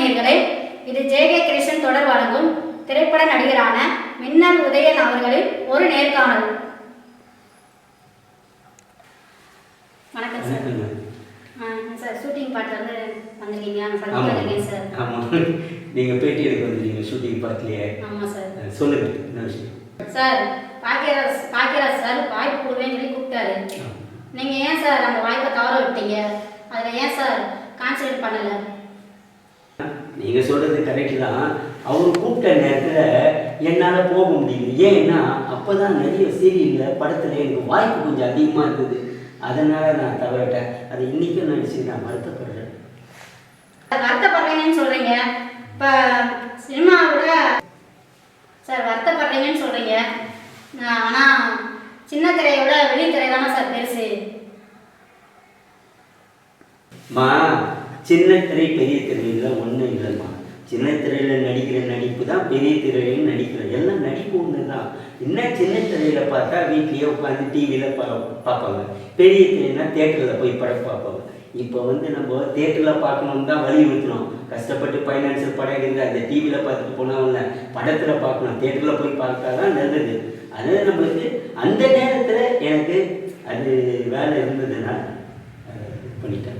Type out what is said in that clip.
நேயர்களே, இது ஜே.கே. கிருஷ்ணன் தொடர் வழங்கும் திரைப்பட நடிகரான மின்னல் உதயன் அவர்களின் ஒரு நேர்காணல். வணக்கம் சார். சார், ஷூட்டிங் பார்ட்ல இருந்து வந்திருக்கீங்க சார். ஆமாம், நீங்கள் பேட்டி எடுக்க வந்துருக்கீங்க ஷூட்டிங் பார்ட்லேயே. ஆமாம் சார். சொல்லுங்கள், என்ன விஷயம்? சார், பாக்கியராஜ் சார் வாய்ப்பு கொடுவேன்னு சொல்லி கூப்பிட்டாரு. நீங்கள் ஏன் சார் அந்த வாய்ப்பை தவற விட்டீங்க? அதில் ஏன் சார் கான்சன்ட்ரேட் பண்ணலை? நீங்கள் சொல்கிறது கரெக்டு தான். அவர் கூப்பிட்ட நேரத்தில் என்னால் போக முடியல. ஏன்னா அப்போ தான் நிறைய சீரியலில் படத்தில் எனக்கு வாய்ப்பு கொஞ்சம் அதிகமாக இருந்தது. அதனால் நான் தவறிட்டேன். அதை இன்றைக்கும் நினச்சி நான் வருத்தப்படுறேன். வருத்தப்படுறீங்கன்னு சொல்கிறீங்க. இப்போ சினிமாவோட சார் வருத்தப்படுறீங்கன்னு சொல்கிறீங்க. ஆனால் சின்ன திரையோட வெளித்திரை தானே சார் பெருசு. சின்ன திரை பெரிய திரையில் ஒன்றும் இல்லைம்மா. சின்ன திரையில் நடிக்கிற நடிப்பு தான் பெரிய திரையில் நடிக்கிற எல்லாம் நடிப்பு ஒன்று தான். இன்னும் சின்ன திரையில் பார்த்தா வீட்லேயே உட்காந்து டிவியில் பார்ப்பாங்க. பெரிய திரைனா தேட்டரில் போய் படம் பார்ப்பாங்க. இப்போ நம்ம தேட்டரில் பார்க்கணுன்னு தான் வலியுறுத்தணும். கஷ்டப்பட்டு ஃபைனான்சியல் படம் எடுங்க, அந்த டிவியில் பார்த்துட்டு போனால் இல்லை, படத்தில் பார்க்கணும், தேட்டரில் போய் பார்த்தா தான் நல்லது. அதனால் நம்மளுக்கு அந்த நேரத்தில் எனக்கு அது வேலை இருந்ததுன்னா பண்ணிட்டேன்.